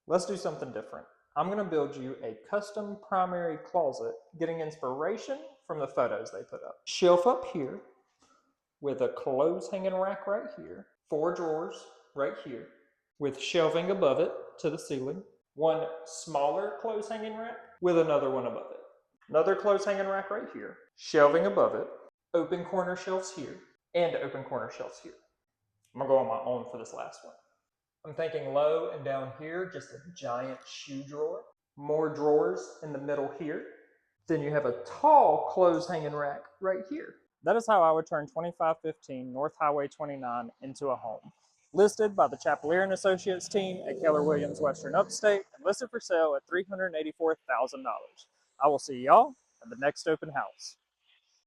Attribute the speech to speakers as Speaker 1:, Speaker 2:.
Speaker 1: Let's do something different. I'm going to build you a custom primary closet, getting inspiration from the photos they put up. Shelf up here with a clothes hanging rack right here, 4 drawers right here, with shelving above it to the ceiling, one smaller clothes hanging rack with another one above it. Another clothes hanging rack right here, shelving above it, open corner shelves here, and open corner shelves here. I'm gonna go on my own for this last one. I'm thinking low and down here, just a giant shoe drawer. More drawers in the middle here. Then you have a tall clothes hanging rack right here. That is how I would turn 2515 North Highway 29 into a home. Listed by the Chapelier and Associates team at Keller Williams Western Upstate and listed for sale at $384,000. I will see y'all at the next open house.